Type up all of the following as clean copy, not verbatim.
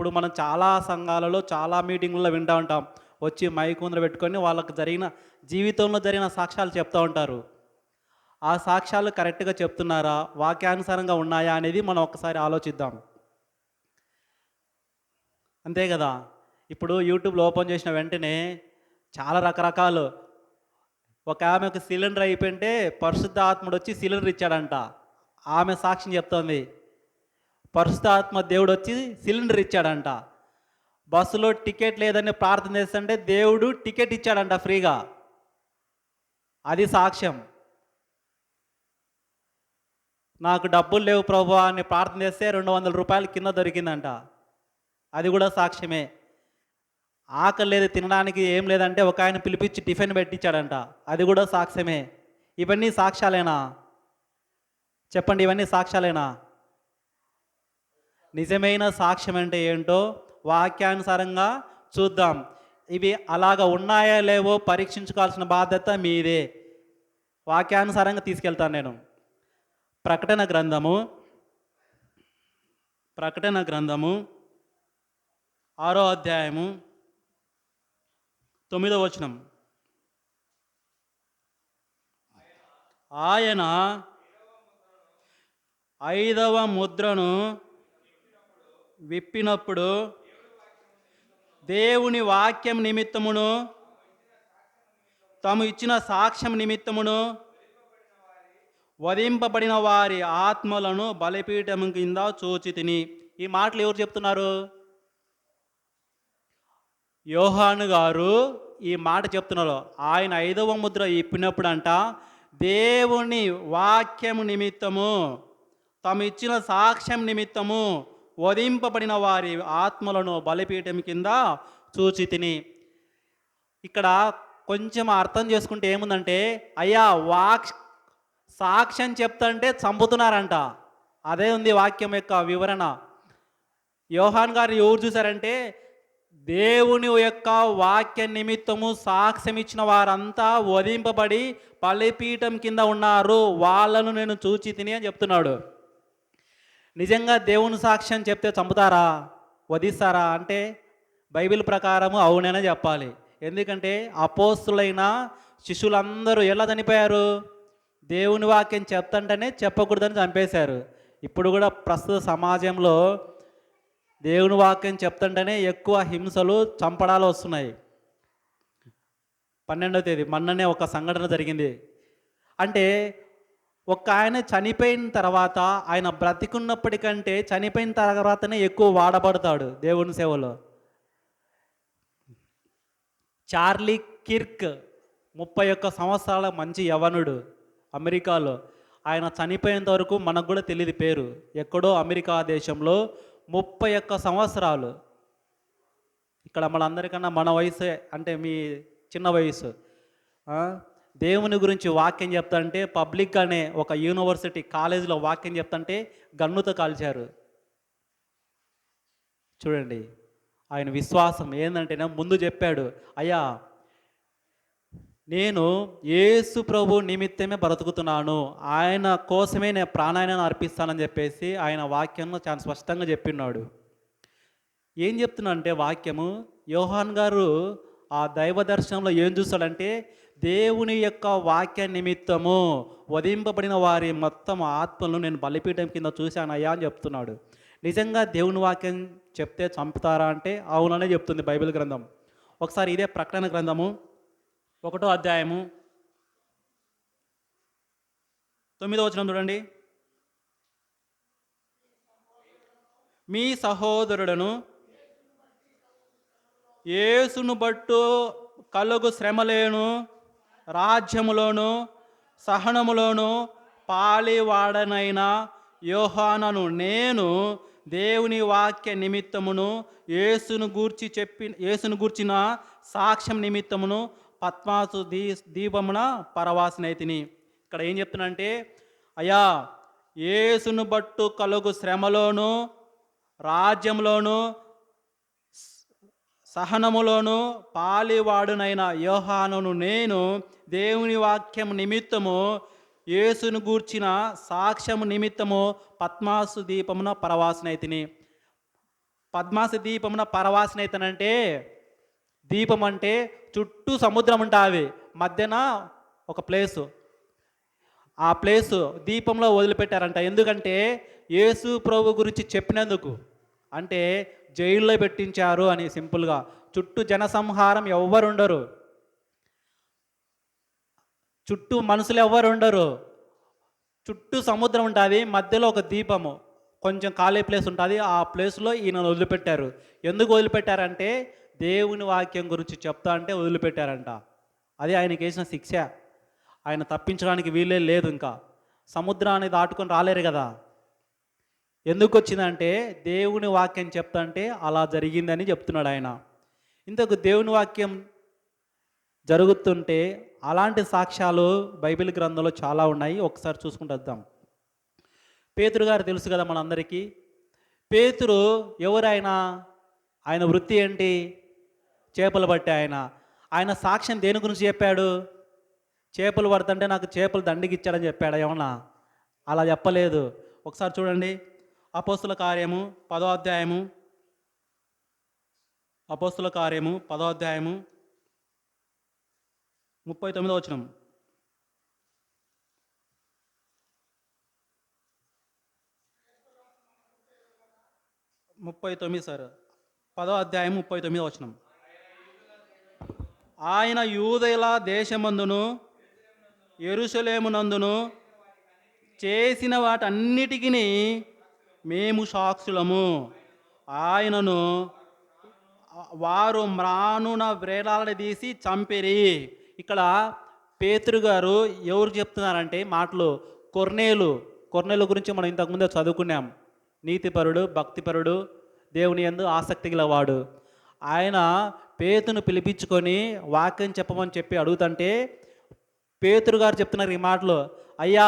ఇప్పుడు మనం చాలా సంఘాలలో, చాలా మీటింగుల్లో వింటూ ఉంటాం. వచ్చి మైక్ ముందర పెట్టుకొని వాళ్ళకి జరిగిన జీవితంలో జరిగిన సాక్ష్యాలు చెప్తూ ఉంటారు. ఆ సాక్ష్యాలు కరెక్ట్‌గా చెప్తున్నారా? వాక్యానుసారంగా ఉన్నాయా? అనేది మనం ఒక్కసారి ఆలోచిద్దాం. అంతే గదా! ఇప్పుడు యూట్యూబ్‌లో ఓపెన్ చేసిన వెంటనే చాలా రకరకాలు ఒక ఆమెకు సిలిండర్ అయిపోయింటే పరిశుద్ధాత్ముడొచ్చి సిలిండర్ ఇచ్చాడంట. ఆమె సాక్ష్యం చెప్తోంది. పరిశుద్ధాత్మ దేవుడొచ్చి సిలిండర్ ఇచ్చాడంట. బస్సులో టికెట్ లేదని ప్రార్థన చేస్తుంటే దేవుడు టికెట్ ఇచ్చాడంట ఫ్రీగా. అది సాక్ష్యం. నాకు డబ్బులు లేవు ప్రభువా అని ప్రార్థన చేస్తే రూ. 200 కింద దొరికిందంట. అది కూడా సాక్ష్యమే. ఆకలి లేదు తినడానికి ఏం లేదంటే ఒకాయన పిలిపించి టిఫిన్ పెట్టించాడంట. అది కూడా సాక్ష్యమే. ఇవన్నీ సాక్ష్యాలేనా? చెప్పండి, ఇవన్నీ సాక్ష్యాలేనా? నిజమైన సాక్ష్యం అంటే ఏంటో వాక్యానుసారంగా చూద్దాం. ఇవి అలాగ ఉన్నాయా లేవో పరీక్షించుకోవాల్సిన బాధ్యత మీదే. వాక్యానుసారంగా తీసుకెళ్తాను నేను. ప్రకటన గ్రంథము ప్రకటన గ్రంథము 6వ అధ్యాయము 9వ వచనం. ఆయన 5వ ముద్రను విప్పినప్పుడు దేవుని వాక్యం నిమిత్తమును తాము ఇచ్చిన సాక్ష్యం నిమిత్తమును వధింపబడిన వారి ఆత్మలను బలిపీఠం కింద చూచితిని. ఈ మాటలు ఎవరు చెప్తున్నారు? యోహాను గారు ఈ మాట చెప్తున్నారు. ఆయన 5వ ముద్ర ఇప్పినప్పుడంట దేవుని వాక్యము నిమిత్తము తాము ఇచ్చిన సాక్ష్యం నిమిత్తము వధింపబడిన వారి ఆత్మలను బలిపీఠం కింద చూచితిని. ఇక్కడ కొంచెం అర్థం చేసుకుంటే ఏముందంటే, అయ్యా సాక్ష్యం చెప్తుంటే చంపుతున్నారంట. అదే ఉంది వాక్యం యొక్క వివరణ. యోహాన్ గారు ఎవరు చూశారంటే, దేవుని యొక్క వాక్య నిమిత్తము సాక్ష్యం ఇచ్చిన వారంతా వధింపబడి బలిపీఠం కింద ఉన్నారు, వాళ్ళను నేను చూచి తిని అని చెప్తున్నాడు. నిజంగా దేవుని సాక్ష్యం చెప్తే చంపుతారా, వధిస్తారా అంటే బైబిల్ ప్రకారము అవుననే చెప్పాలి. ఎందుకంటే అపోస్తులైన శిష్యులందరూ ఎలా చనిపోయారు? దేవుని వాక్యం చెప్తంటేనే చెప్పకూడదని చంపేశారు. ఇప్పుడు కూడా ప్రస్తుత సమాజంలో దేవుని వాక్యం చెప్తుంటేనే ఎక్కువ హింసలు, చంపడాలు వస్తున్నాయి. 12వ తేదీ మొన్ననే ఒక సంఘటన జరిగింది. అంటే ఒక ఆయన చనిపోయిన తర్వాత, ఆయన బ్రతికున్నప్పటికంటే చనిపోయిన తర్వాతనే ఎక్కువ వాడబడతాడు దేవుని సేవలో. చార్లీ కిర్క్ 31 సంవత్సరాల మంచి యవనుడు అమెరికాలో. ఆయన చనిపోయేంత వరకు మనకు కూడా తెలియదు పేరు. ఎక్కడో అమెరికా దేశంలో 31 సంవత్సరాలు. ఇక్కడ మనందరికన్నా మన వయసే, అంటే మీ చిన్న వయసు. దేవుని గురించి వాక్యం చెప్తాంటే పబ్లిక్గానే ఒక యూనివర్సిటీ కాలేజీలో వాక్యం చెప్తాంటే గన్నుతో కాల్చారు. చూడండి ఆయన విశ్వాసం ఏంటంటే, ముందు చెప్పాడు, అయ్యా నేను యేసు ప్రభు నిమిత్తమే బ్రతుకుతున్నాను, ఆయన కోసమే నేను ప్రాణాన్ని అర్పిస్తానని చెప్పేసి ఆయన వాక్యంలో చాలా స్పష్టంగా చెప్పినాడు. ఏం చెప్తున్నా అంటే వాక్యము, యోహాన్ గారు ఆ దైవ దర్శనంలో ఏం చూస్తాడంటే, దేవుని యొక్క వాక్య నిమిత్తము వధింపబడిన వారి మొత్తం ఆత్మలను నేను బలిపీఠం కింద చూశానయ్యా అని చెప్తున్నాడు. నిజంగా దేవుని వాక్యం చెప్తే చంపుతారా అంటే అవుననే చెప్తుంది బైబిల్ గ్రంథం. ఒకసారి ఇదే ప్రకటన గ్రంథము 1వ అధ్యాయము 9వ వచనం చూడండి. మీ సహోదరుడను యేసును బట్టు కలుగు శ్రమలేను రాజ్యములోను సహనములోను పాలివాడనైన యోహానను నేను దేవుని వాక్య నిమిత్తమును యేసును గూర్చిన సాక్ష్యం నిమిత్తమును పద్మాసు దీపమున పరవాసినైతిని. ఇక్కడ ఏం చెప్తున్నానంటే, అయ్యా యేసును బట్టు కలుగు శ్రమలోను రాజ్యంలోను సహనములోను పాలివాడునైన యోహానును నేను దేవుని వాక్యం నిమిత్తము యేసును గూర్చిన సాక్ష్యము నిమిత్తము పద్మాసు దీపమున పరవాసినైతిని. పద్మాస దీపమున పరవాసనైతనంటే, దీపం అంటే చుట్టూ సముద్రం ఉంటుంది, మధ్యన ఒక ప్లేసు. ఆ ప్లేసు దీపంలో వదిలిపెట్టారంట. ఎందుకంటే యేసు ప్రభు గురించి చెప్పినందుకు. అంటే జైల్లో పెట్టించారు అని సింపుల్గా. చుట్టూ జనసంహారం ఎవ్వరు ఉండరు, చుట్టూ మనుషులు ఎవ్వరు ఉండరు, చుట్టూ సముద్రం ఉంటుంది, మధ్యలో ఒక దీపము, కొంచెం ఖాళీ ప్లేస్ ఉంటుంది. ఆ ప్లేస్లో ఈయనను వదిలిపెట్టారు. ఎందుకు వదిలిపెట్టారంటే దేవుని వాక్యం గురించి చెప్తా అంటే వదిలిపెట్టారంట. అది ఆయనకి వేసిన శిక్ష. ఆయన తప్పించడానికి వీలే లేదు. ఇంకా సముద్రాన్ని దాటుకొని రాలేరు కదా. ఎందుకు వచ్చిందంటే దేవుని వాక్యం చెప్తా అంటే అలా జరిగిందని చెప్తున్నాడు ఆయన. ఇంతకు దేవుని వాక్యం జరుగుతుంటే అలాంటి సాక్ష్యాలు బైబిల్ గ్రంథంలో చాలా ఉన్నాయి. ఒకసారి చూసుకుంటూ వద్దాం. పేతురు గారు తెలుసు కదా మనందరికీ. పేతురు ఎవరైనా, ఆయన వృత్తి ఏంటి? చేపలు పట్టే ఆయన. ఆయన సాక్ష్యం దేని గురించి చెప్పాడు? చేపలు పడుతుంటే నాకు చేపలు దండికి ఇచ్చాడని చెప్పాడు ఏమన్నా? అలా చెప్పలేదు. ఒకసారి చూడండి, అపోస్తుల కార్యము 10వ అధ్యాయము, అపోస్తుల కార్యము 10వ అధ్యాయము 39వ వచనం. 39 సార్, 10వ అధ్యాయం 39వ వచనం. ఆయన యూదయ దేశమందును యెరూషలేమునందును చేసిన వాటన్నిటికీ మేము సాక్షులము. ఆయనను వారు మ్రానున వ్రేలాడదీసి చంపిరి. ఇక్కడ పేతురు గారు ఎవరు చెప్తున్నారంటే మాటలు కొర్నేలు గురించి మనం ఇంతకుముందే చదువుకున్నాం. నీతిపరుడు, భక్తిపరుడు, దేవుని యందు ఆసక్తి గలవాడు. ఆయన పేతును పిలిపించుకొని వాక్యం చెప్పమని చెప్పి అడుగుతుంటే పేతురు గారు చెప్తున్నారు ఈ మాటలు. అయ్యా,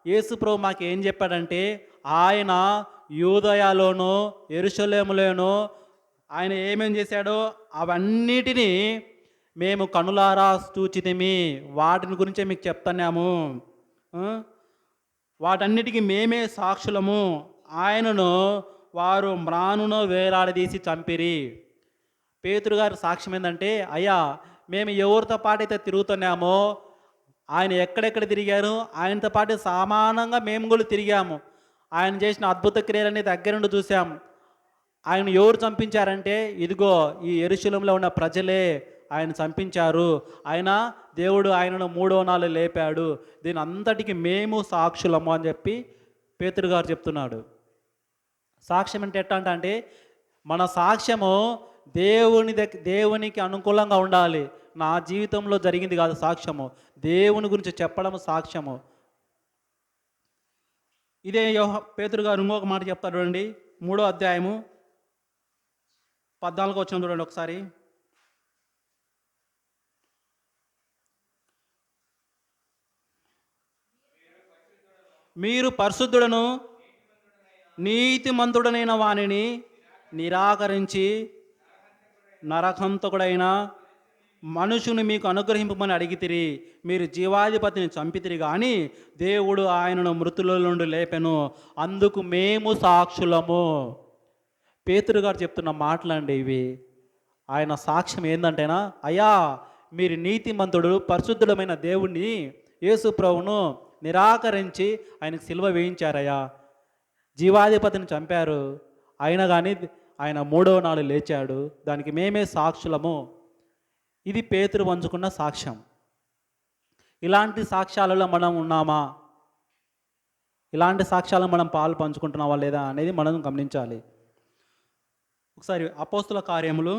యేసు ప్రభు మాకు ఏం చెప్పాడంటే ఆయన యూదయలోనూ యెరూషలేములోనూ ఆయన ఏమేం చేశాడో అవన్నిటినీ మేము కనులారా చూచితిమి, వాటిని గురించే మీకు చెప్తున్నాము, వాటన్నిటికీ మేమే సాక్షులము. ఆయనను వారు మ్రానును వేలాడదీసి చంపిరి. పేతురు గారి సాక్ష్యం ఏంటంటే, అయ్యా మేము ఎవరితో పాటైతే తిరుగుతున్నామో ఆయన ఎక్కడెక్కడ తిరిగారు, ఆయనతో పాటు సమానంగా మేము కూడా తిరిగాము. ఆయన చేసిన అద్భుత క్రియలన్నీ దగ్గర నుండి చూసాం. ఆయన ఎవరు చంపించారంటే ఇదిగో ఈ యెరూషలేములో ఉన్న ప్రజలే ఆయన చంపించారు. ఆయన దేవుడు ఆయనను 3వ నాలు లేపాడు. దీని అంతటికి మేము సాక్షులము అని చెప్పి పేతురు గారు చెప్తున్నాడు. సాక్ష్యం అంటే ఎట్లా అంటే మన సాక్ష్యము దేవునికి అనుకూలంగా ఉండాలి. నా జీవితంలో జరిగింది కాదు సాక్ష్యము, దేవుని గురించి చెప్పడం సాక్ష్యము. ఇదే పేతురు గారు ఇంకొక మాట చెప్తాడు చూడండి, 3వ అధ్యాయము 14వ వచనం చూడండి ఒకసారి. మీరు పరిశుద్ధుడను నీతిమంతుడనైన వానిని నిరాకరించి నరహంతకుడైన మనుషుని మీకు అనుగ్రహింపమని అడిగితిరి. మీరు జీవాధిపతిని చంపితిరి కానీ దేవుడు ఆయనను మృతుల నుండి లేపెను, అందుకు మేము సాక్షులము. పేతురు గారు చెప్తున్న మాటలండి ఇవి. ఆయన సాక్ష్యం ఏంటంటేనా, అయ్యా మీరు నీతిమంతుడు పరిశుద్ధుడమైన దేవుణ్ణి యేసు ప్రభువును నిరాకరించి ఆయనకు సిలువ వేయించారయ్యా, జీవాధిపతిని చంపారు, అయినా కానీ ఆయన 3వ నాడు లేచాడు, దానికి మేమే సాక్షులము. ఇది పేతురు పంచుకున్న సాక్ష్యం. ఇలాంటి సాక్ష్యాలలో మనం ఉన్నామా? ఇలాంటి సాక్ష్యాలను మనం పాలు పంచుకుంటున్నావా లేదా అనేది మనం గమనించాలి. ఒకసారి అపోస్తుల కార్యములు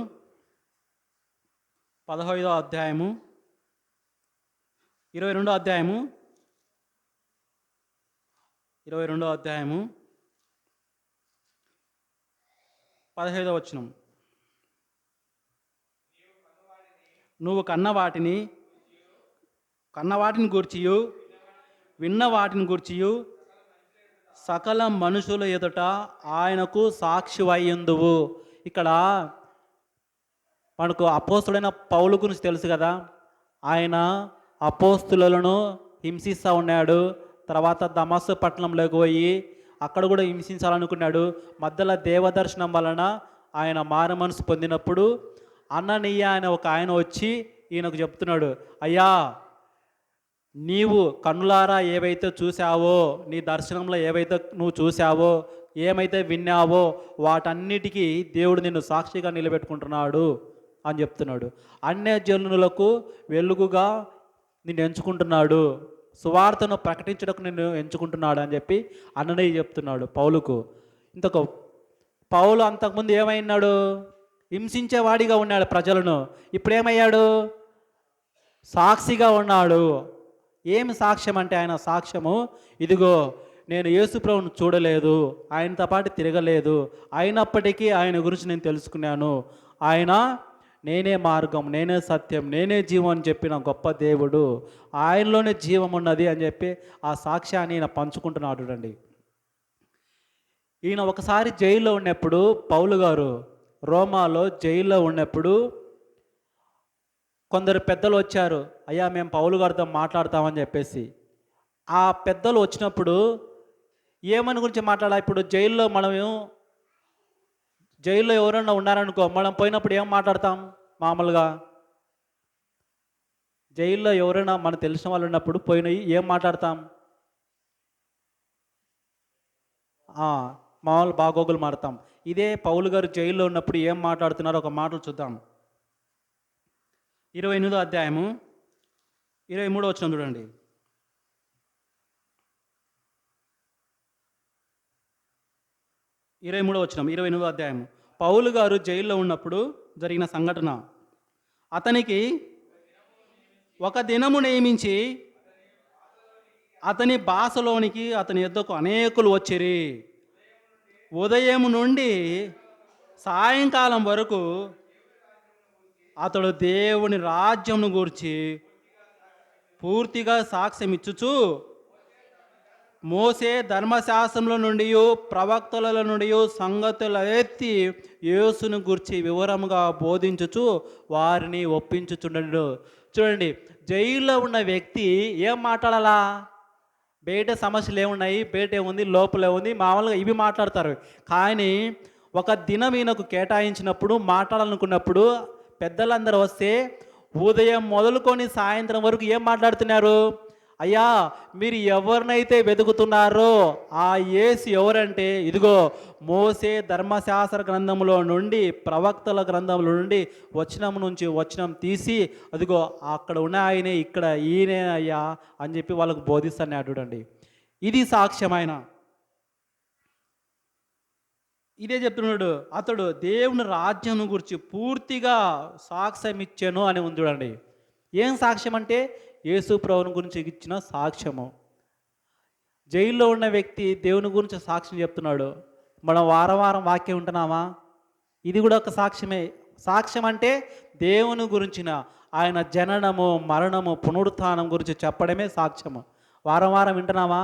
15వ అధ్యాయము 22వ అధ్యాయము 15వ వచనం. నువ్వు కన్నవాటిని గూర్చియు విన్న వాటిని గూర్చియు సకల మనుషుల ఎదుట ఆయనకు సాక్షివయ్యుందువు. ఇక్కడ మనకు అపోస్తుడైన పౌలు గురించి తెలుసు కదా. ఆయన అపోస్తులను హింసిస్తూ ఉన్నాడు. తర్వాత దమస్కు పట్టణంలోకి పోయి అక్కడ కూడా హింసించాలనుకున్నాడు. మధ్యలో దేవదర్శనం వలన ఆయన మారు మనసు పొందినప్పుడు అననీయ అనే ఒక ఆయన వచ్చి ఈయనకు చెప్తున్నాడు, అయ్యా నీవు కన్నులారా ఏవైతే చూసావో, నీ దర్శనంలో ఏవైతే నువ్వు చూసావో, ఏమైతే విన్నావో వాటన్నిటికీ దేవుడు నిన్ను సాక్షిగా నిలబెట్టుకుంటున్నాడు అని చెప్తున్నాడు. అన్యజనులకు వెలుగుగా నిన్ను ఎంచుకుంటున్నాడు, సువార్తను ప్రకటించడానికి నిన్ను ఎంచుకుంటున్నాడు అని చెప్పి అననీయ చెప్తున్నాడు పౌలుకు. ఇంతకు పౌలు అంతకుముందు ఏమైనాడు? హింసించేవాడిగా ఉన్నాడు ప్రజలను. ఇప్పుడు ఏమయ్యాడు? సాక్షిగా ఉన్నాడు. ఏమి సాక్ష్యం అంటే ఆయన సాక్ష్యము, ఇదిగో నేను యేసుప్రభువును చూడలేదు, ఆయనతో పాటు తిరగలేదు, అయినప్పటికీ ఆయన గురించి నేను తెలుసుకున్నాను. ఆయన నేనే మార్గం, నేనే సత్యం, నేనే జీవం అని చెప్పిన గొప్ప దేవుడు, ఆయనలోనే జీవం ఉన్నది అని చెప్పి ఆ సాక్ష్యాన్ని ఈయన పంచుకుంటున్నాడు అండి. ఈయన ఒకసారి జైల్లో ఉన్నప్పుడు, పౌలు గారు రోమాలో జైల్లో ఉన్నప్పుడు కొందరు పెద్దలు వచ్చారు, అయ్యా మేము పౌలు గారితో మాట్లాడతామని చెప్పేసి. ఆ పెద్దలు వచ్చినప్పుడు ఏమని గురించి మాట్లాడాలి? ఇప్పుడు జైల్లో ఎవరైనా ఉన్నారనుకో, మనం పోయినప్పుడు ఏం మాట్లాడతాం? మామూలుగా జైల్లో ఎవరైనా మనకు తెలిసిన వాళ్ళు ఉన్నప్పుడు పోయినవి ఏం మాట్లాడతాం? మామూలు బాగోగులు మాడతాం. ఇదే పౌలు గారు జైల్లో ఉన్నప్పుడు ఏం మాట్లాడుతున్నారో ఒక మాటలు చూద్దాం. 28వ అధ్యాయము 23వ వచనం చూడండి. 23వ వచనం 28వ అధ్యాయము. పౌలు గారు జైల్లో ఉన్నప్పుడు జరిగిన సంఘటన. అతనికి ఒక దినము నియమించి అతని భాషలోనికి అతని యొద్దకు అనేకులు వచ్చిరి. ఉదయం నుండి సాయంకాలం వరకు అతడు దేవుని రాజ్యంను గూర్చి పూర్తిగా సాక్ష్యం ఇచ్చుచు మోసే ధర్మశాస్త్రంలో నుండి ప్రవక్తల నుండి సంగతుల ఎత్తి యేసును గురించి వివరముగా బోధించుచు వారిని ఒప్పించుచుండడు. చూడండి, జైల్లో ఉన్న వ్యక్తి ఏం మాట్లాడాలా? బయట సమస్యలు ఏమున్నాయి, బయట ఏముంది, లోపల ఏముంది, మామూలుగా ఇవి మాట్లాడతారు. కానీ ఒక దినం ఈయనకు కేటాయించినప్పుడు మాట్లాడాలనుకున్నప్పుడు పెద్దలందరూ వస్తే ఉదయం మొదలుకొని సాయంత్రం వరకు ఏం మాట్లాడుతున్నారు? అయ్యా మీరు ఎవరినైతే వెతుకుతున్నారో ఆ యేసు ఎవరంటే, ఇదిగో మోసే ధర్మశాస్త్ర గ్రంథంలో నుండి ప్రవక్తల గ్రంథంలో నుండి వచనం తీసి అదిగో అక్కడ ఉన్న ఆయనే ఇక్కడ ఈయనే అయ్యా అని చెప్పి వాళ్ళకు బోధిస్తాను చూడండి. ఇది సాక్ష్యమైన. ఇదే చెప్తున్నాడు, అతడు దేవుని రాజ్యం గురించి పూర్తిగా సాక్ష్యం ఇచ్చాను అని ఉంది చూడండి. ఏం సాక్ష్యం అంటే యేసు ప్రభువుని గురించి ఇచ్చిన సాక్ష్యము. జైల్లో ఉన్న వ్యక్తి దేవుని గురించి సాక్ష్యం చెప్తున్నాడు. మనం వారం వాక్యం ఉంటున్నామా? ఇది కూడా ఒక సాక్ష్యమే. సాక్ష్యం అంటే దేవుని గురించిన ఆయన జననము, మరణము, పునరుత్థానం గురించి చెప్పడమే సాక్ష్యము. వారం వింటున్నామా?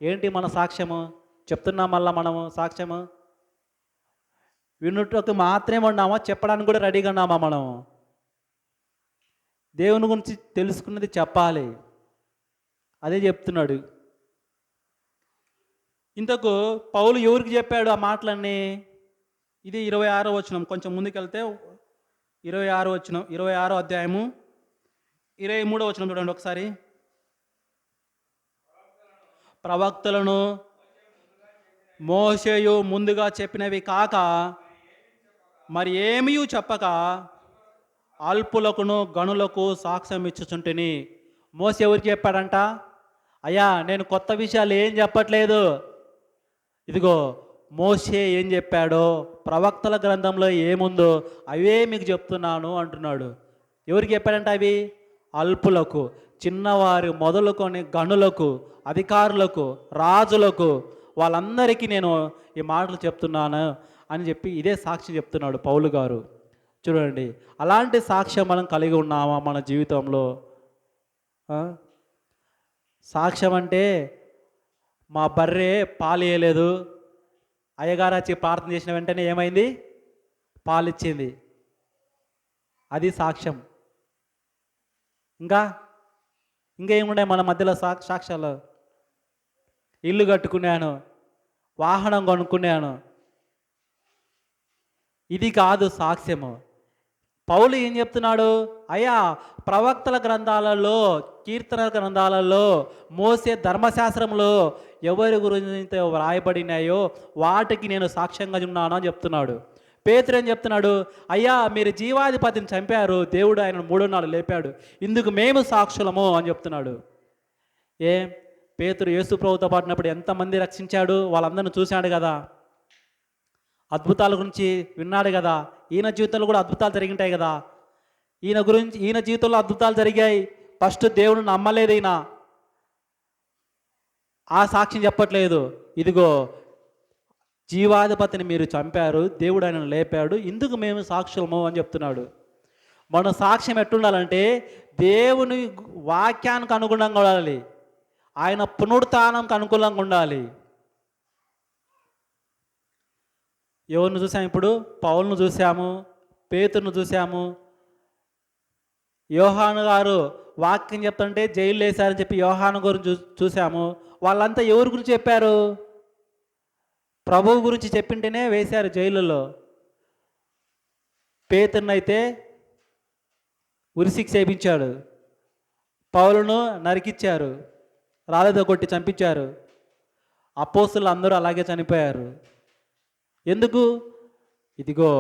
ఏంటి మన సాక్ష్యము? చెప్తున్నాం మళ్ళా మనము సాక్ష్యము వినుటకు మాత్రమే ఉన్నామా? చెప్పడానికి కూడా రెడీగా ఉన్నామా? మనము దేవుని గురించి తెలుసుకున్నది చెప్పాలి. అదే చెప్తున్నాడు. ఇంతకు పౌలు ఎవరికి చెప్పాడు ఆ మాటలన్నీ? ఇది 26వ వచనం. కొంచెం ముందుకెళ్తే 26వ అధ్యాయము 23వ వచనం చూడండి ఒకసారి. ప్రవక్తలను మోషేయు ముందుగా చెప్పినవి కాక మరి ఏమీ చెప్పక అల్పులకును గనులకు సాక్ష్యం ఇచ్చుచుంటిని. మోసే ఎవరికి చెప్పాడంట? అయ్యా నేను కొత్త విషయాలు ఏం చెప్పట్లేదు, ఇదిగో మోసే ఏం చెప్పాడో, ప్రవక్తల గ్రంథంలో ఏముందో అవే మీకు చెప్తున్నాను అంటున్నాడు. ఎవరికి చెప్పాడంట అవి? అల్పులకు, చిన్నవారు మొదలుకొని గనులకు, అధికారులకు, రాజులకు, వాళ్ళందరికీ నేను ఈ మాటలు చెప్తున్నాను అని చెప్పి ఇదే సాక్షి చెప్తున్నాడు పౌలు గారు. చూడండి, అలాంటి సాక్ష్యం మనం కలిగి ఉన్నామా మన జీవితంలో? సాక్ష్యం అంటే మా బర్రె పాలు వేయలేదు, అయ్యగారు వచ్చి ప్రార్థన చేసిన వెంటనే ఏమైంది? పాలిచ్చింది. అది సాక్ష్యం. ఇంకా ఏమున్నాయి మన మధ్యలో సాక్ష్యాలు? ఇల్లు కట్టుకున్నాను, వాహనం కొనుక్కున్నాను, ఇది కాదు సాక్ష్యము. పౌలు ఏం చెప్తున్నాడు? అయ్యా, ప్రవక్తల గ్రంథాలలో, కీర్తన గ్రంథాలలో, మోసే ధర్మశాస్త్రంలో ఎవరి గురించి వ్రాయబడినాయో వాటికి నేను సాక్ష్యంగా ఉన్నాను అని చెప్తున్నాడు. పేతురు ఏం చెప్తున్నాడు? అయ్యా, మీరు జీవాధిపతిని చంపారు, దేవుడు ఆయన 3 నాడు లేపాడు, ఇందుకు మేము సాక్షులము అని చెప్తున్నాడు. పేతురు యేసు ప్రభువుతో పాటున్నప్పుడు ఎంతమంది రక్షించాడు? వాళ్ళందరిని చూశాడు కదా, అద్భుతాల గురించి విన్నాడు కదా, ఈయన జీవితంలో కూడా అద్భుతాలు జరిగింటాయి కదా. ఈయన జీవితంలో అద్భుతాలు జరిగాయి. ఫస్ట్ దేవుని నమ్మలేదు ఈయన, ఆ సాక్ష్యం చెప్పట్లేదు. ఇదిగో జీవాధిపతిని మీరు చంపారు, దేవుడు ఆయనను లేపాడు, ఇందుకు మేము సాక్షులము అని చెప్తున్నాడు. మన సాక్ష్యం ఎట్లుండాలంటే దేవుని వాక్యానికి అనుగుణంగా ఉండాలి, ఆయన పునరుత్థానంకి అనుకూలంగా ఉండాలి. ఎవరిని చూసాము ఇప్పుడు? పౌలును చూసాము, పేతురును చూసాము. యోహాను గారు వాక్యం చెప్తుంటే జైలు వేశారని చెప్పి యోహాను గురించి చూసాము. వాళ్ళంతా ఎవరి గురించి చెప్పారు? ప్రభువు గురించి చెప్పింటేనే వేశారు జైలులో. పేతురునైతే ఉరిశిక్ష చేయించాడు, పౌలును నరికిచ్చారు, రాళ్ళతో కొట్టి చంపించారు. అపోస్తులు అందరూ అలాగే చనిపోయారు. ఎందుకు? ఇదిగో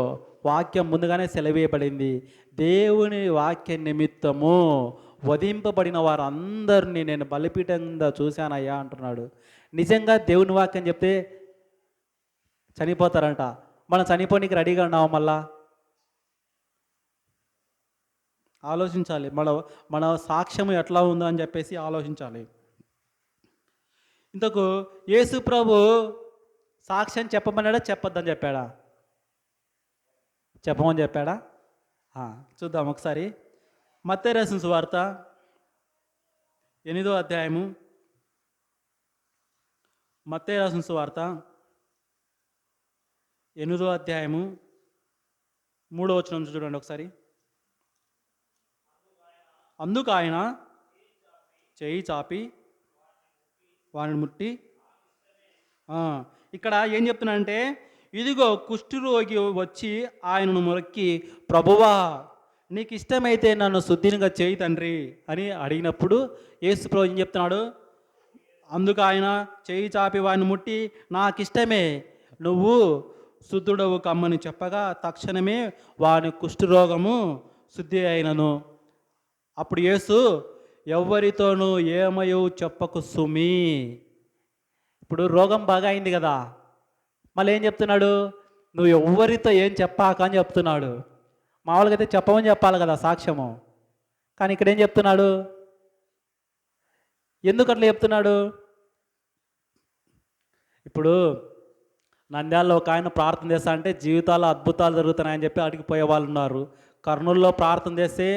వాక్యం ముందుగానే సెలవేయబడింది. దేవుని వాక్య నిమిత్తము వధింపబడిన వారందరినీ నేను బలిపీఠంగా చూశానయ్యా అంటున్నాడు. నిజంగా దేవుని వాక్యం చెప్తే చనిపోతారంట. మనం చనిపోనికి రెడీగా ఉన్నాము? మళ్ళా ఆలోచించాలి. మన సాక్ష్యం ఎట్లా ఉందో అని చెప్పేసి ఆలోచించాలి. ఇంతకు యేసు ప్రభు సాక్ష్యం చెప్పమన్నాడా, చెప్పొద్దని చెప్పాడా? చెప్పమని చెప్పాడా? చూద్దాం ఒకసారి. మత్తయి రాసిన సువార్త 8వ అధ్యాయము. మత్తయి రాసిన సువార్త 8వ అధ్యాయము 3వ వచనం చూడండి ఒకసారి. అందుకు ఆయన చేయి చాపి వాడిని ముట్టి, ఇక్కడ ఏం చెప్తున్నానంటే, ఇదిగో కుష్ఠరోగి వచ్చి ఆయనను మొక్కి, ప్రభువా నీకు ఇష్టమైతే నన్ను శుద్ధినిగా చేయి తండ్రి అని అడిగినప్పుడు యేసు ప్రభు ఏం చెప్తున్నాడు? అందుకు ఆయన చేయి చాపి వాడిని ముట్టి, నాకు ఇష్టమే, నువ్వు శుద్ధుడవు కమ్మని చెప్పగా తక్షణమే వాని కుష్ఠరోగము శుద్ధి అయినను. అప్పుడు యేసు, ఎవ్వరితోనూ ఏమయో చెప్పకు సుమి. ఇప్పుడు రోగం బాగా అయింది కదా, మళ్ళీ ఏం చెప్తున్నాడు? నువ్వు ఎవ్వరితో ఏం చెప్పాక అని చెప్తున్నాడు. మామూలుగా అయితే చెప్పమని చెప్పాలి కదా సాక్ష్యము, కానీ ఇక్కడ ఏం చెప్తున్నాడు? ఎందుకు అట్లా చెప్తున్నాడు? ఇప్పుడు నంద్యాలలో ఒక ఆయన ప్రార్థన చేస్తా అంటే జీవితాల్లో అద్భుతాలు జరుగుతున్నాయని చెప్పి అడిగి పోయే వాళ్ళు ఉన్నారు. కర్నూలులో ప్రార్థన చేస్తే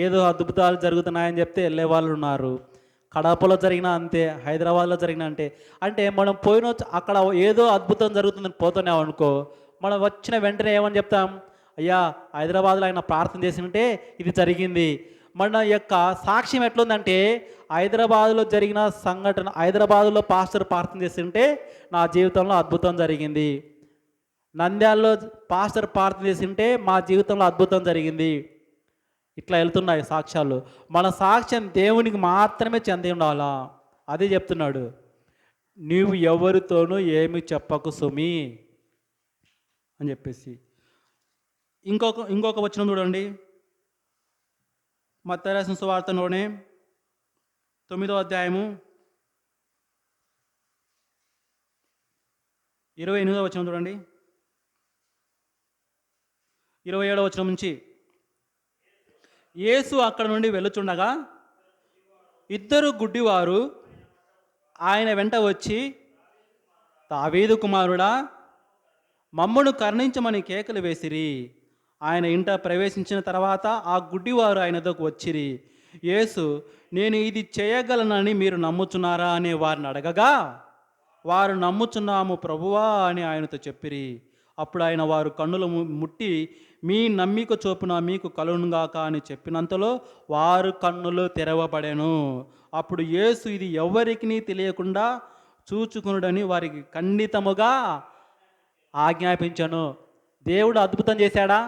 ఏదో అద్భుతాలు జరుగుతున్నాయని చెప్తే వెళ్ళే వాళ్ళు ఉన్నారు. కడపలో జరిగినా అంతే, హైదరాబాద్లో జరిగినా అంటే మనం పోయిన అక్కడ ఏదో అద్భుతం జరుగుతుందని పోతున్నాం అనుకో, మనం వచ్చిన వెంటనే ఏమని చెప్తాం? అయ్యా, హైదరాబాద్లో ఆయన ప్రార్థన చేసింటే ఇది జరిగింది. మన యొక్క సాక్ష్యం ఎట్లుందంటే, హైదరాబాద్లో జరిగిన సంఘటన, హైదరాబాద్లో పాస్టర్ ప్రార్థన చేస్తుంటే నా జీవితంలో అద్భుతం జరిగింది, నంద్యాలలో పాస్టర్ ప్రార్థన చేస్తుంటే మా జీవితంలో అద్భుతం జరిగింది. ఇట్లా వెళ్తున్నాయి సాక్ష్యాలు. మన సాక్ష్యం దేవునికి మాత్రమే చెంది ఉండాలా. అదే చెప్తున్నాడు, నీవు ఎవరితోనూ ఏమి చెప్పకు సుమి అని చెప్పేసి. ఇంకొక వచనం చూడండి, మత్తయి రాసిన సువార్తలోనే 9వ అధ్యాయము 28వ వచనం చూడండి. 27వ వచనం నుంచి, యేసు అక్కడ నుండి వెళ్ళుచుండగా 2 గుడ్డివారు ఆయన వెంట వచ్చి, దావీదు కుమారుడా మమ్మును కరుణించమని కేకలు వేసిరి. ఆయన ఇంట ప్రవేశించిన తర్వాత ఆ గుడ్డివారు ఆయనతోకి వచ్చిరి. యేసు, నేను ఇది చేయగలనని మీరు నమ్ముచున్నారా అని వారిని అడగగా, వారు నమ్ముచున్నాము ప్రభువా అని ఆయనతో చెప్పిరి. అప్పుడు ఆయన వారు కన్నులు ముట్టి, మీ నమ్మిక చొప్పున మీకు కలుగునుగాక అని చెప్పినంతలో వారు కన్నులు తెరవబడెను. అప్పుడు యేసు ఇది ఎవరికి తెలియకుండా చూచుకునుడని వారికి ఖండితముగా ఆజ్ఞాపించను. దేవుడు అద్భుతం చేశాడా?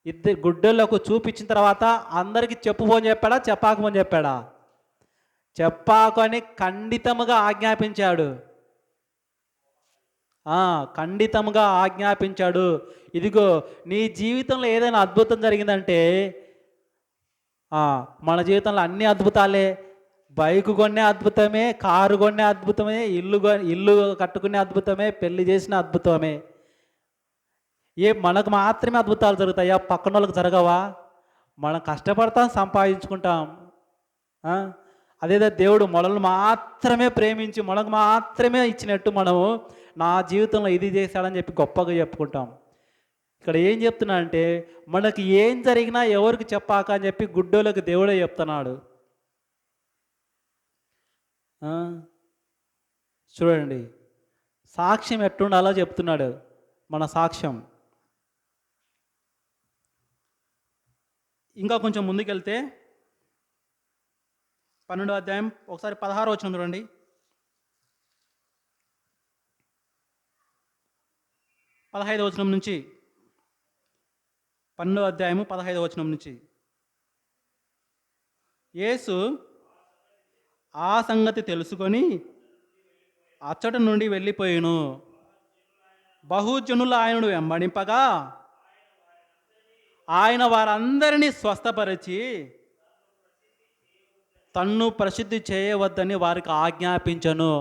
ఇద్దరు గుడ్డోళ్ళకు చూపించిన తర్వాత అందరికీ చెప్పుమని చెప్పాడా, చెప్పాకమని చెప్పాడా? చెప్పాకు అని ఖండితముగా ఆజ్ఞాపించాడు. ఖండితముగా ఆజ్ఞాపించాడు. ఇదిగో నీ జీవితంలో ఏదైనా అద్భుతం జరిగిందంటే మన జీవితంలో అన్ని అద్భుతాలే. బైకు కొనే అద్భుతమే, కారు కొనే అద్భుతమే, ఇల్లు కట్టుకునే అద్భుతమే, పెళ్లి చేసిన అద్భుతమే. మనకు మాత్రమే అద్భుతాలు జరుగుతాయా? పక్కన వాళ్ళకి జరగవా? మనం కష్టపడతాం, సంపాదించుకుంటాం. అదేదో దేవుడు మనల్ని మాత్రమే ప్రేమించి మనకు మాత్రమే ఇచ్చినట్టు మనము నా జీవితంలో ఇది చేశాడని చెప్పి గొప్పగా చెప్పుకుంటాం. ఇక్కడ ఏం చెప్తున్నా అంటే మనకి ఏం జరిగినా ఎవరికి చెప్పాక అని చెప్పి గుడ్డోళ్ళకి దేవుడే చెప్తున్నాడు. చూడండి, సాక్ష్యం ఎట్టుండాలో చెప్తున్నాడు. మన సాక్ష్యం ఇంకా కొంచెం ముందుకెళ్తే 12వ అధ్యాయం ఒకసారి 16 వచనం చూడండి. 15వ వచనం నుంచి 12వ అధ్యాయము 15వ వచనం నుంచి యేసు ఆ సంగతి తెలుసుకొని అచ్చట నుండి వెళ్ళిపోయాను. బహుజనులు ఆయనను వెంబడింపగా ఆయన వారందరినీ స్వస్థపరిచి తన్ను ప్రసిద్ధి చేయవద్దని వారికి ఆజ్ఞాపించను.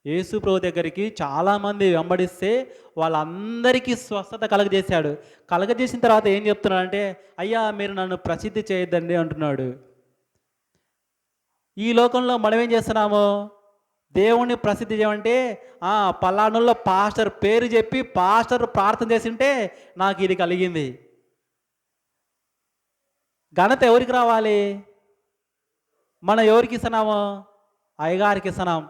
యేసు ప్రభు దగ్గరికి చాలామంది వెంబడిస్తే వాళ్ళందరికీ స్వస్థత కలగజేశాడు. కలగజేసిన తర్వాత ఏం చెప్తున్నాడంటే, అయ్యా మీరు నన్ను ప్రసిద్ధి చేయొద్దండి అంటున్నాడు. ఈ లోకంలో మనం ఏం చేస్తున్నాము? దేవుణ్ణి ప్రసిద్ధి చేయమంటే పలానుల్లో పాస్టర్ పేరు చెప్పి పాస్టర్ ప్రార్థన చేసింటే నాకు ఇది కలిగింది. ఘనత ఎవరికి రావాలి? మనం ఎవరికి ఇస్తున్నాము? అయ్యగారికి ఇస్తున్నాం.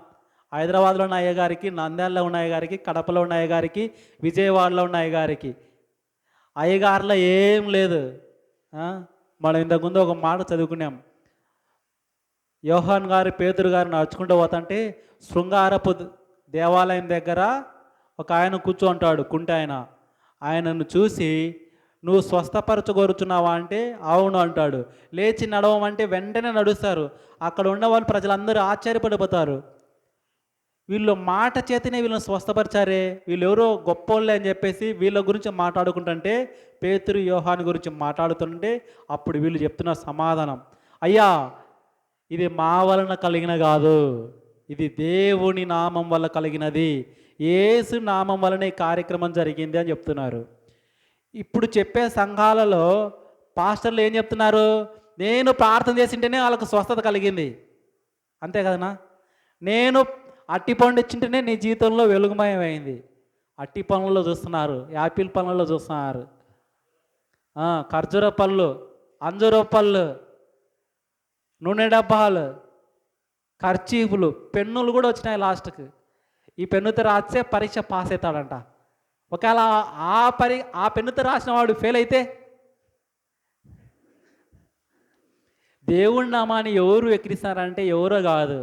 హైదరాబాద్లో ఉన్న అయ్యగారికి, నంద్యాలలో ఉన్న అయ్యగారికి, కడపలో ఉన్న అయ్యగారికి, విజయవాడలో ఉన్న అయ్యగారికి. అయ్యగారిలో ఏం లేదు. మనం ఇంతకుముందు ఒక మాట చదువుకున్నాం. యోహాన్ గారు పేతురు గారు నడుచుకుంటూ పోతుంటే శృంగారపు దేవాలయం దగ్గర ఒక ఆయన కూర్చోంటాడు, కుంటి ఆయన. ఆయనను చూసి నువ్వు స్వస్థపరచగోరుచున్నావా అంటే అవును అంటాడు. లేచి నడవమంటే వెంటనే నడుస్తారు. అక్కడ ఉన్న వాళ్ళు ప్రజలందరూ ఆశ్చర్యపడిపోతారు. వీళ్ళు మాట చేతనే వీళ్ళని స్వస్థపరిచారే, వీళ్ళు ఎవరో గొప్పోళ్ళే అని చెప్పేసి వీళ్ళ గురించి మాట్లాడుకుంటుంటే పేతురు యోహాను గురించి మాట్లాడుతుంటే అప్పుడు వీళ్ళు చెప్తున్న సమాధానం, అయ్యా ఇది మా వలన కలిగిన కాదు, ఇది దేవుని నామం వల్ల కలిగినది, యేసు నామం వలన ఈ కార్యక్రమం జరిగింది అని చెప్తున్నారు. ఇప్పుడు చెప్పే సంఘాలలో పాస్టర్లు ఏం చెప్తున్నారు? నేను ప్రార్థన చేసింటేనే వాళ్ళకు స్వస్థత కలిగింది, అంతే కదనా? నేను అట్టి పండు ఇచ్చింటేనే నీ జీవితంలో వెలుగుమయమైంది. అట్టి పనుల్లో చూస్తున్నారు, యాపిల్ పనుల్లో చూస్తున్నారు, ఖర్జూర పళ్ళు, అంజూర పళ్ళు, నూనె డబ్బాలు, ఖర్చీపులు, పెన్నులు కూడా వచ్చినాయి లాస్ట్కి. ఈ పెన్నుతో రాస్తే పరీక్ష పాస్ అవుతాడంట. ఒకవేళ ఆ పెన్నుతో రాసిన వాడు ఫెయిల్ అయితే దేవుడి నామాన్ని ఎవరు ఎక్కిరిస్తారంటే ఎవరో కాదు,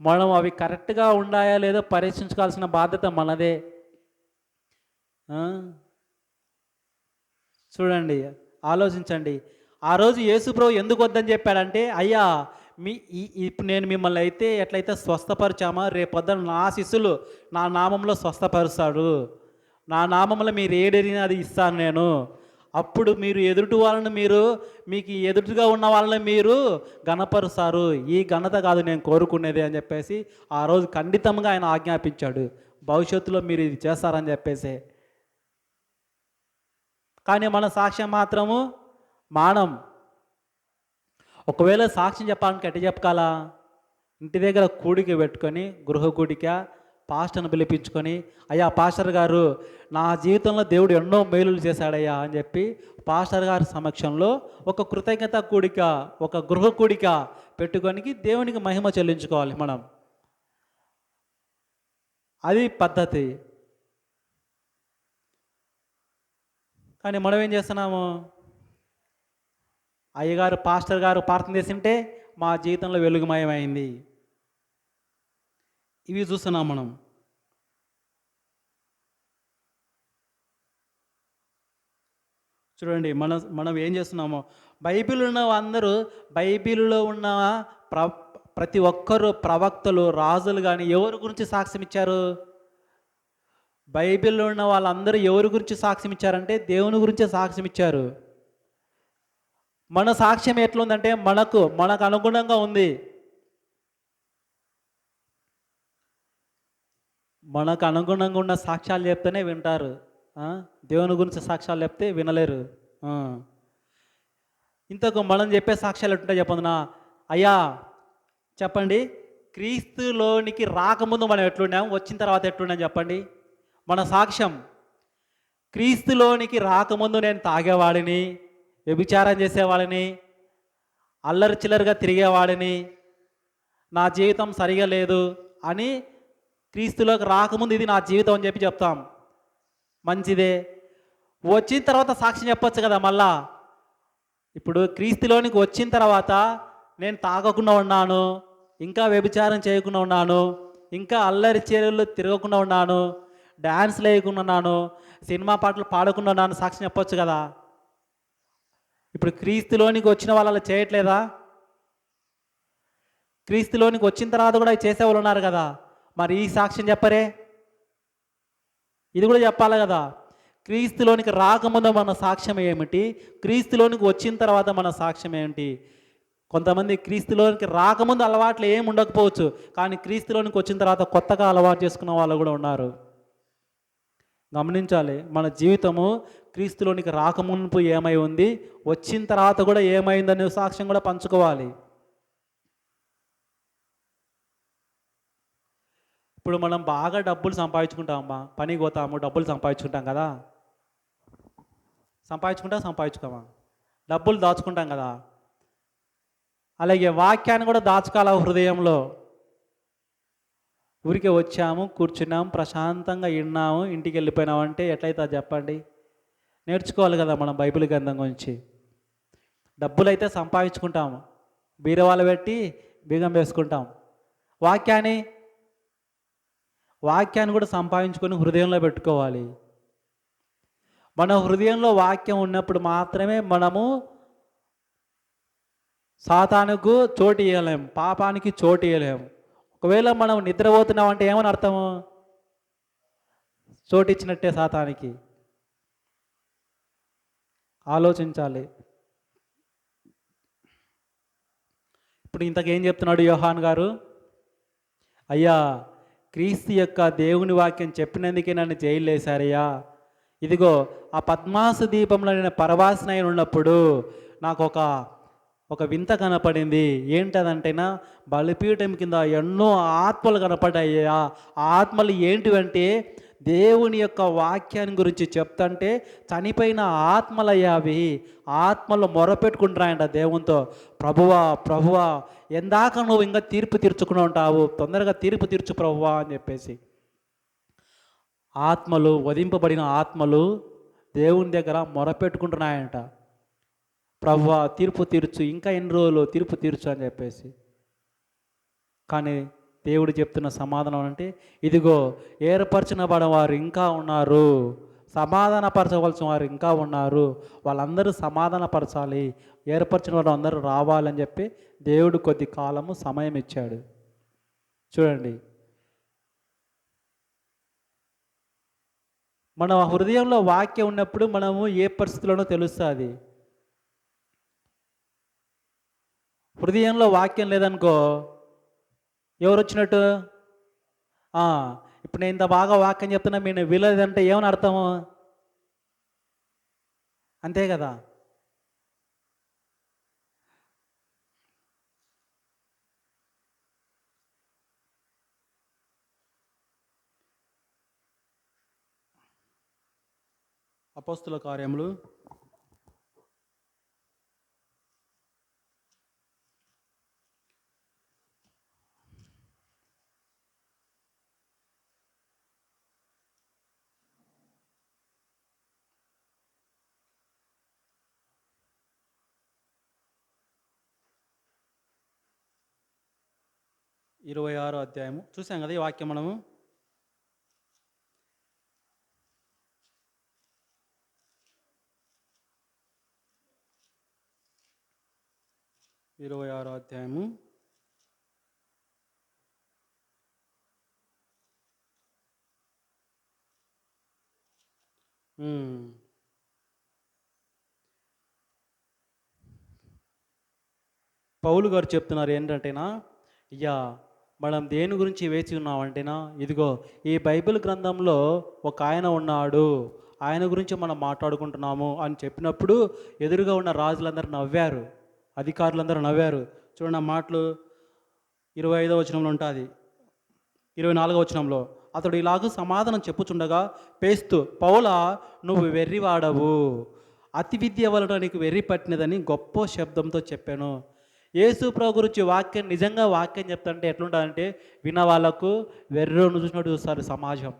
మనం అవి కరెక్ట్గా ఉన్నాయా లేదో పరీక్షించుకోవాల్సిన బాధ్యత మనదే. చూడండి, ఆలోచించండి. ఆ రోజు యేసుప్రభు ఎందుకు వద్దని చెప్పాడంటే, అయ్యా ఇప్పుడు నేను మిమ్మల్ని అయితే ఎట్లయితే స్వస్థపరిచామా, రేపొద్దున నా శిష్యులు నా నామంలో స్వస్థపరుస్తాడు, నా నామంలో మీరు ఏడరినా అది ఇస్తాను నేను. అప్పుడు మీరు ఎదుటి వాళ్ళని మీకు ఎదుటిగా ఉన్న వాళ్ళని మీరు ఘనపరుస్తారు. ఈ ఘనత కాదు నేను కోరుకునేది అని చెప్పేసి ఆ రోజు ఖండితంగా ఆయన ఆజ్ఞాపించాడు. భవిష్యత్తులో మీరు ఇది చేస్తారని చెప్పేసి. కానీ మన సాక్ష్యం మాత్రము మానం. ఒకవేళ సాక్ష్యం చెప్పాలంటే ఎట్ట చెప్పాలా? ఇంటి దగ్గర కూడిక పెట్టుకొని, గృహ కూడిక, పాస్టర్ని పిలిపించుకొని, అయ్యా పాస్టర్ గారు నా జీవితంలో దేవుడు ఎన్నో మేలులు చేశాడయ్యా అని చెప్పి పాస్టర్ గారి సమక్షంలో ఒక కృతజ్ఞత కూడిక, ఒక గృహ కూడిక పెట్టుకొని దేవునికి మహిమ చెల్లించుకోవాలి మనం. అది పద్ధతి. కానీ మనం ఏం చేస్తున్నాము? అయ్యగారు పాస్టర్ గారు ప్రార్థన చేసింటే మా జీవితంలో వెలుగుమయమైంది. ఇవి చూస్తున్నాం మనం. చూడండి, మనం ఏం చేస్తున్నామో, బైబిల్ ఉన్న అందరూ, బైబిల్లో ఉన్న ప్ర ప్రతి ఒక్కరు ప్రవక్తలు, రాజులు కానీ ఎవరి గురించి సాక్ష్యం ఇచ్చారు? బైబిల్లో ఉన్న వాళ్ళందరూ ఎవరి గురించి సాక్ష్యం ఇచ్చారంటే దేవుని గురించే సాక్ష్యం ఇచ్చారు. మన సాక్ష్యం ఎట్లుందంటే మనకు అనుగుణంగా ఉంది. మనకు అనుగుణంగా ఉన్న సాక్ష్యాలు చెప్తేనే వింటారు. దేవుని గురించి సాక్ష్యాలు చెప్తే వినలేరు. ఇంతకు మనం చెప్పే సాక్ష్యాలు ఎట్లుంటాయి చెప్పండి. అయ్యా చెప్పండి, క్రీస్తులోనికి రాకముందు మనం ఎట్లున్నాం, వచ్చిన తర్వాత ఎట్లున్నాం చెప్పండి. మన సాక్ష్యం, క్రీస్తులోనికి రాకముందు నేను తాగేవాడిని, వ్యభిచారం చేసేవాడిని, అల్లరి చిల్లరిగా తిరిగేవాడిని, నా జీవితం సరిగా లేదు అని, క్రీస్తులోకి రాకముందు ఇది నా జీవితం అని చెప్పి చెప్తాం. మంచిదే. వచ్చిన తర్వాత సాక్ష్యం చెప్పొచ్చు కదా మళ్ళా. ఇప్పుడు క్రీస్తులోనికి వచ్చిన తర్వాత నేను తాగకుండా ఉన్నాను, ఇంకా వ్యభిచారం చేయకుండా ఉన్నాను, ఇంకా అల్లరి చీరలు తిరగకుండా ఉన్నాను, డ్యాన్స్లు వేయకుండా ఉన్నాను, సినిమా పాటలు పాడకుండా ఉన్నాను, సాక్ష్యం చెప్పొచ్చు కదా. ఇప్పుడు క్రీస్తులోనికి వచ్చిన వాళ్ళు అలా చేయట్లేదా? క్రీస్తులోనికి వచ్చిన తర్వాత కూడా చేసేవాళ్ళు ఉన్నారు కదా. మరి ఈ సాక్ష్యం చెప్పరే? ఇది కూడా చెప్పాలి కదా. క్రీస్తులోనికి రాకముందు మన సాక్ష్యం ఏమిటి, క్రీస్తులోనికి వచ్చిన తర్వాత మన సాక్ష్యం ఏమిటి? కొంతమంది క్రీస్తులోనికి రాకముందు అలవాట్లు ఏమి ఉండకపోవచ్చు, కానీ క్రీస్తులోనికి వచ్చిన తర్వాత కొత్తగా అలవాటు చేసుకున్న వాళ్ళు కూడా ఉన్నారు. గమనించాలి, మన జీవితము క్రీస్తులోనికి రాకముందు ఏమై ఉంది, వచ్చిన తర్వాత కూడా ఏమైందనే సాక్ష్యం కూడా పంచుకోవాలి. ఇప్పుడు మనం బాగా డబ్బులు సంపాదించుకుంటామమ్మా, పనికి పోతాము, డబ్బులు సంపాదించుకుంటాం కదా. సంపాదించుకోమా, డబ్బులు దాచుకుంటాం కదా. అలాగే వాక్యాన్ని కూడా దాచుకోవాలి హృదయంలో. ఊరికే వచ్చాము, కూర్చున్నాము, ప్రశాంతంగా విన్నాము, ఇంటికి వెళ్ళిపోయినాము అంటే ఎట్లయితే చెప్పండి. నేర్చుకోవాలి కదా మనం బైబిల్ గ్రంథం గురించి. డబ్బులు అయితే సంపాదించుకుంటాము, బీరవాళ్ళు పెట్టి బీగం వేసుకుంటాం. వాక్యాన్ని కూడా సంపాదించుకొని హృదయంలో పెట్టుకోవాలి. మన హృదయంలో వాక్యం ఉన్నప్పుడు మాత్రమే మనము సాతానుకు చోటు ఇవ్వలేము, పాపానికి చోటు ఇవ్వలేము. ఒకవేళ మనం నిద్రపోతున్నాం అంటే ఏమని అర్థము? చోటు ఇచ్చినట్టే సాతానికి. ఆలోచించాలి. ఇప్పుడు ఇంతకేం చెప్తున్నాడు యోహాన్ గారు? అయ్యా, క్రీస్తు యొక్క దేవుని వాక్యం చెప్పినందుకే నన్ను జైలు వేశారయ్యా. ఇదిగో ఆ పద్మాసు దీపంలో నేను పరవాసనై ఉన్నప్పుడు నాకు ఒక వింత కనపడింది. ఏంటదంటేనా, బలిపీఠం కింద ఎన్నో ఆత్మలు కనపడ్డాయ్యా. ఆ ఆత్మలు ఏంటివంటే దేవుని యొక్క వాక్యాన్ని గురించి చెప్తంటే చనిపోయిన ఆత్మలయ్యా అవి. ఆత్మలు మొరపెట్టుకుంటున్నాయంట దేవునితో, ప్రభువా ఎందాక నువ్వు ఇంకా తీర్పు తీర్చుకుని ఉంటావు, తొందరగా తీర్పు తీర్చు ప్రభువా అని చెప్పేసి. ఆత్మలు, వధింపబడిన ఆత్మలు దేవుని దగ్గర మొరపెట్టుకుంటున్నాయంట, ప్రభువా తీర్పు తీర్చు, ఇంకా ఎన్ని రోజులు తీర్పు తీర్చు అని చెప్పేసి. కానీ దేవుడు చెప్తున్న సమాధానం అంటే, ఇదిగో ఏర్పరచిన వారు ఇంకా ఉన్నారు, సమాధానపరచవలసిన వారు ఇంకా ఉన్నారు, వాళ్ళందరూ సమాధానపరచాలి, ఏర్పరచిన వారు అందరూ రావాలని చెప్పి దేవుడు కొద్ది కాలము సమయం ఇచ్చాడు. చూడండి, మన హృదయంలో వాక్యం ఉన్నప్పుడు మనము ఏ పరిస్థితుల్లోనో తెలుస్తుంది. హృదయంలో వాక్యం లేదనుకో ఎవరు వచ్చినట్టు? ఇప్పుడు నేను ఇంత బాగా వాక్యం చెప్తున్నా మీరు వినలేదంటే ఏమని అర్థము? అంతే కదా. అపోస్తుల కార్యములు 26వ అధ్యాయము చూసాం కదా ఈ వాక్యం మనము. 26వ అధ్యాయము. పౌలు గారు చెప్తున్నారు ఏంటంటేనా, అయ్యా మనం దేని గురించి వేచి ఉన్నామంటేనా, ఇదిగో ఈ బైబిల్ గ్రంథంలో ఒక ఆయన ఉన్నాడు, ఆయన గురించి మనం మాట్లాడుకుంటున్నాము అని చెప్పినప్పుడు ఎదురుగా ఉన్న రాజులందరూ నవ్వారు, అధికారులందరూ నవ్వారు. చూడండి ఆ మాటలు 25వ వచనంలో ఉంటుంది, 24వ వచనంలో. అతడు ఇలాగూ సమాధానం చెప్పుచుండగా పేస్తూ, పౌలా నువ్వు వెర్రివాడవు, అతి విద్య వలన నీకు వెర్రి పట్టినదని గొప్ప శబ్దంతో చెప్పాను. యేసు ప్రభు గురించి వాక్యం, నిజంగా వాక్యం చెప్తుంటే ఎట్లుంటుందంటే విన్న వాళ్ళకు వెర్రోను చూసినట్టు చూస్తారు సమాజం.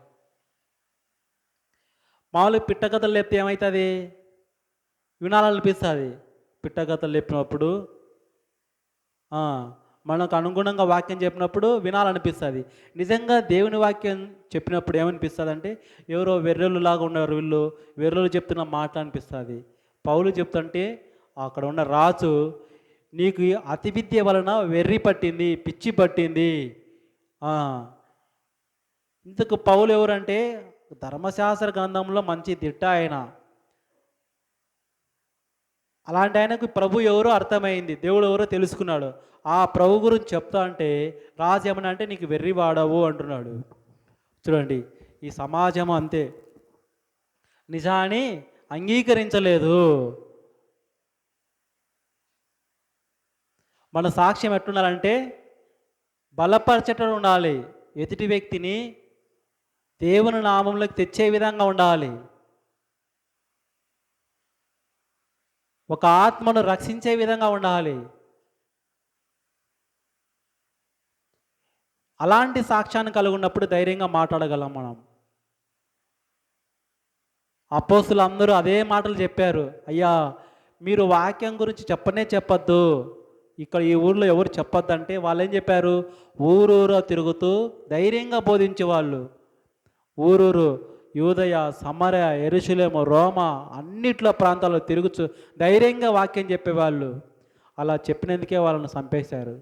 మామూలుగా పిట్టకథలు లేపితే ఏమవుతుంది, వినాలనిపిస్తుంది. పిట్టకథలు లేపినప్పుడు మనకు అనుగుణంగా వాక్యం చెప్పినప్పుడు వినాలనిపిస్తుంది. నిజంగా దేవుని వాక్యం చెప్పినప్పుడు ఏమనిపిస్తుంది అంటే ఎవరో వెర్రెలులాగా ఉన్నారు, వీళ్ళు వెర్రెలు చెప్తున్న మాట అనిపిస్తుంది. పౌలు చెప్తుంటే అక్కడ ఉన్న రాజు, నీకు అతి విద్య వలన వెర్రి పట్టింది, పిచ్చి పట్టింది. ఇంతకు పౌలు ఎవరంటే ధర్మశాస్త్ర గ్రంథంలో మంచి దిట్ట ఆయన. అలాంటి ఆయనకు ప్రభు ఎవరో అర్థమైంది, దేవుడు ఎవరో తెలుసుకున్నాడు. ఆ ప్రభు గురించి చెప్తా అంటే రాజు ఏమన్నా అంటే నీకు వెర్రి వాడవు అంటున్నాడు. చూడండి ఈ సమాజం అంతే, నిజాన్ని అంగీకరించలేదు. మన సాక్ష్యం ఎట్లుండాలంటే బలపరచటం ఉండాలి, ఎదుటి వ్యక్తిని దేవుని నామంలోకి తెచ్చే విధంగా ఉండాలి, ఒక ఆత్మను రక్షించే విధంగా ఉండాలి. అలాంటి సాక్ష్యాన్ని కలిగి ఉన్నప్పుడు ధైర్యంగా మాట్లాడగలం మనం. అపోస్తులు అందరూ అదే మాటలు చెప్పారు, అయ్యా మీరు వాక్యం గురించి చెప్పొద్దు, ఇక్కడ ఈ ఊర్లో ఎవరు చెప్పొద్దు అంటే వాళ్ళు ఏం చెప్పారు, ఊరూరు తిరుగుతూ ధైర్యంగా బోధించేవాళ్ళు. ఊరూరు యూదయ, సమరయ, యెరూషలేము, రోమా అన్నిట్లో ప్రాంతాల్లో తిరుగుచు ధైర్యంగా వాక్యం చెప్పేవాళ్ళు. అలా చెప్పినందుకే వాళ్ళని చంపేశారు.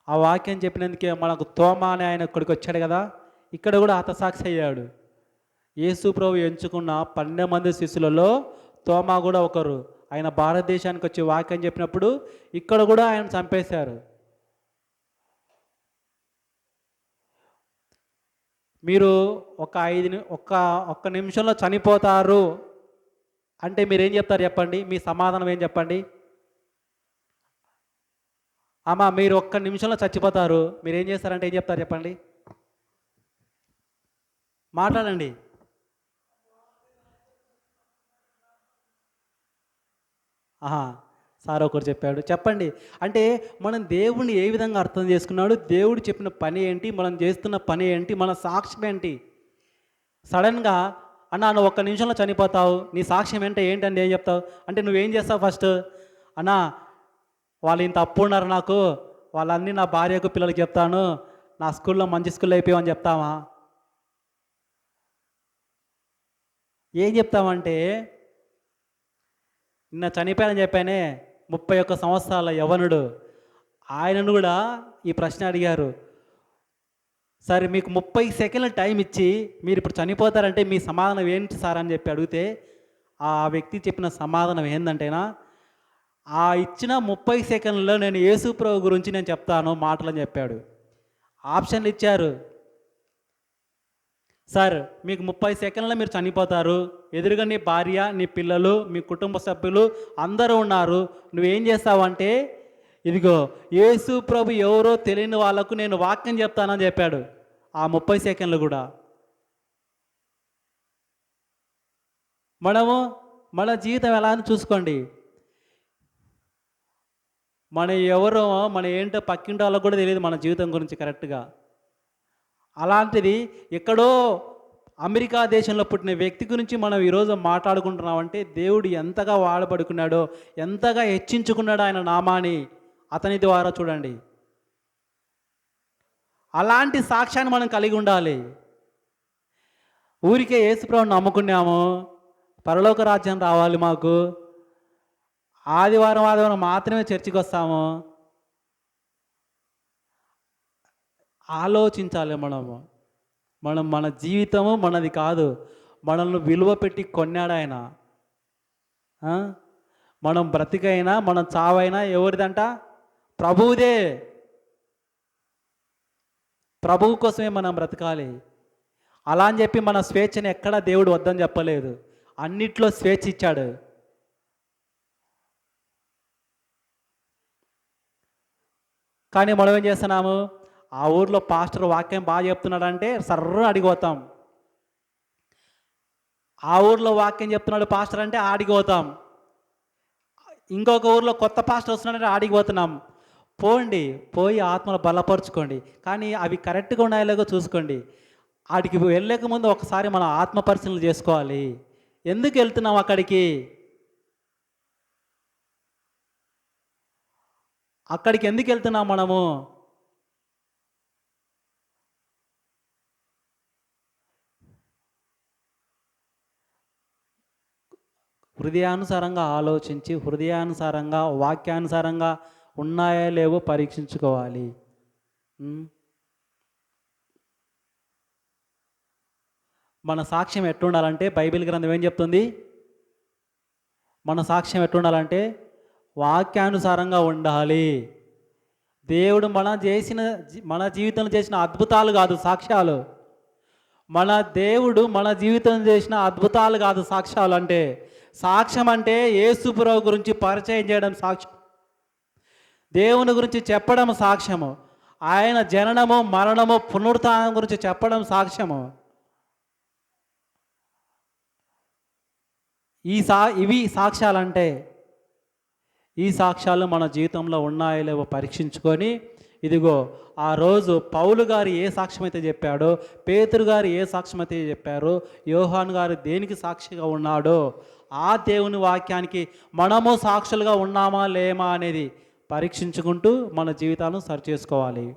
ఆ వాక్యం చెప్పినందుకే మనకు తోమా అనే ఆయన ఇక్కడికి వచ్చాడు కదా, ఇక్కడ కూడా హతసాక్షి అయ్యాడు. యేసు ప్రభు ఎంచుకున్న 12 మంది శిష్యులలో తోమా కూడా ఒకరు. ఆయన భారతదేశానికి వచ్చి వాక్యం చెప్పినప్పుడు ఇక్కడ కూడా ఆయన చంపేశారు. మీరు ఒక్క నిమిషంలో చనిపోతారు అంటే మీరేం చెప్తారు చెప్పండి, మీ సమాధానం ఏం చెప్పండి. అమ్మా మీరు ఒక్క నిమిషంలో చచ్చిపోతారు, మీరేం చేస్తారంటే ఏం చెప్తారు చెప్పండి, మాట్లాడండి. సార్ ఒకరు చెప్పాడు, చెప్పండి. అంటే మనం దేవుణ్ణి ఏ విధంగా అర్థం చేసుకున్నాడు, దేవుడు చెప్పిన పని ఏంటి, మనం చేస్తున్న పని ఏంటి, మన సాక్ష్యం ఏంటి. సడన్గా అన్నా నువ్వు ఒక్క నిమిషంలో చనిపోతావు, నీ సాక్ష్యం ఏంటండి ఏం చెప్తావు అంటే నువ్వేం చేస్తావు ఫస్ట్, అన్నా వాళ్ళు ఇంత అప్పు ఉన్నారు నాకు, వాళ్ళన్నీ నా భార్యకు పిల్లలకి చెప్తాను, నా స్కూల్లో మంచి స్కూల్లో అయిపోయామని చెప్తావా, ఏం చెప్తామంటే నిన్న చనిపోయానని చెప్పానే 31 సంవత్సరాల యవనుడు, ఆయనను కూడా ఈ ప్రశ్న అడిగారు, సరే మీకు 30 సెకండ్ల టైం ఇచ్చి మీరు ఇప్పుడు చనిపోతారంటే మీ సమాధానం ఏంటి సార్ అని చెప్పి అడిగితే ఆ వ్యక్తి చెప్పిన సమాధానం ఏంటంటేనా, ఆ ఇచ్చిన 30 సెకండ్లలో నేను యేసు ప్రభు గురించి నేను చెప్తాను మాటలని చెప్పాడు. ఆప్షన్లు ఇచ్చారు, సార్ మీకు 30 సెకండ్లలో మీరు చనిపోతారు, ఎదురుగా నీ భార్య, నీ పిల్లలు, మీ కుటుంబ సభ్యులు అందరూ ఉన్నారు, నువ్వేం చేస్తావంటే ఇదిగో యేసు ప్రభు ఎవరో తెలియని వాళ్ళకు నేను వాక్యం చెప్తానని చెప్పాడు. ఆ 30 సెకండ్లు కూడా మన జీవితం ఎలా అని చూసుకోండి. మన ఏంటో పక్కింటి వాళ్ళకు కూడా తెలియదు మన జీవితం గురించి కరెక్ట్గా. అలాంటిది ఎక్కడో అమెరికా దేశంలో పుట్టిన వ్యక్తి గురించి మనం ఈరోజు మాట్లాడుకుంటున్నామంటే దేవుడు ఎంతగా వాడబడుకున్నాడో, ఎంతగా హెచ్చించుకున్నాడో ఆయన నామాన్ని అతని ద్వారా. చూడండి, అలాంటి సాక్ష్యాన్ని మనం కలిగి ఉండాలి. ఊరికే యేసుప్రభుని నమ్ముకున్నాము, పరలోక రాజ్యం రావాలి మాకు, ఆదివారం ఆదివారం మాత్రమే చర్చికి వస్తాము. ఆలోచించాలి మనము. మన జీవితము మనది కాదు. మనల్ని విలువ పెట్టి కొన్నాడు ఆయన. ఆ? మనం బ్రతికైనా మనం చావైనా ఎవరిదంట? ప్రభువుదే. ప్రభువు కోసమే మనం బ్రతకాలి. అలా అని చెప్పి మన స్వేచ్ఛని ఎక్కడా దేవుడు వద్దని చెప్పలేదు. అన్నిట్లో స్వేచ్ఛ ఇచ్చాడు. కానీ మనం ఏం చేస్తున్నాము? ఆ ఊర్లో పాస్టర్ వాక్యం బాగా చెప్తున్నాడంటే సర్ర అడిగిపోతాం. ఆ ఊర్లో వాక్యం చెప్తున్నాడు పాస్టర్ అంటే ఆడిపోతాం. ఇంకొక ఊర్లో కొత్త పాస్టర్ వస్తున్నాడంటే ఆడిపోతున్నాం. పోండి, పోయి ఆత్మను బలపరుచుకోండి. కానీ అవి కరెక్ట్గా ఉన్నాయో చూసుకోండి. వాటికి వెళ్ళక ముందు ఒకసారి మన ఆత్మ పరిశీలన చేసుకోవాలి. ఎందుకు వెళ్తున్నాం అక్కడికి? అక్కడికి ఎందుకు వెళ్తున్నాం మనము? హృదయానుసారంగా ఆలోచించి, హృదయానుసారంగా వాక్యానుసారంగా ఉన్నాయో లేవో పరీక్షించుకోవాలి. మన సాక్ష్యం ఎట్లుండాలంటే బైబిల్ గ్రంథం ఏం చెప్తుంది? మన సాక్ష్యం ఎట్లుండాలంటే వాక్యానుసారంగా ఉండాలి. దేవుడు మన జీవితంలో చేసిన అద్భుతాలు కాదు సాక్ష్యాలు. మన దేవుడు మన జీవితంలో చేసిన అద్భుతాలు కాదు సాక్ష్యాలు. అంటే సాక్ష్యం అంటే యేసుప్రభువు గురించి పరిచయం చేయడం సాక్ష్యం. దేవుని గురించి చెప్పడం సాక్ష్యము. ఆయన జననము, మరణము, పునరుత్థానం గురించి చెప్పడం సాక్ష్యము. ఇవి సాక్ష్యాలంటే. ఈ సాక్ష్యాలు మన జీవితంలో ఉన్నాయో లేవో పరీక్షించుకొని, ఇదిగో ఆ రోజు పౌలు గారు ఏ సాక్ష్యం అయితే చెప్పాడో, పేతురు గారు ఏ సాక్ష్యం అయితే చెప్పారో, యోహాను గారు దేనికి సాక్షిగా ఉన్నాడో ఆ దేవుని వాక్యానికి మనము సాక్షులుగా ఉన్నామా లేమా అనేది పరీక్షించుకుంటూ మన జీవితాలను సరిచేసుకోవాలి.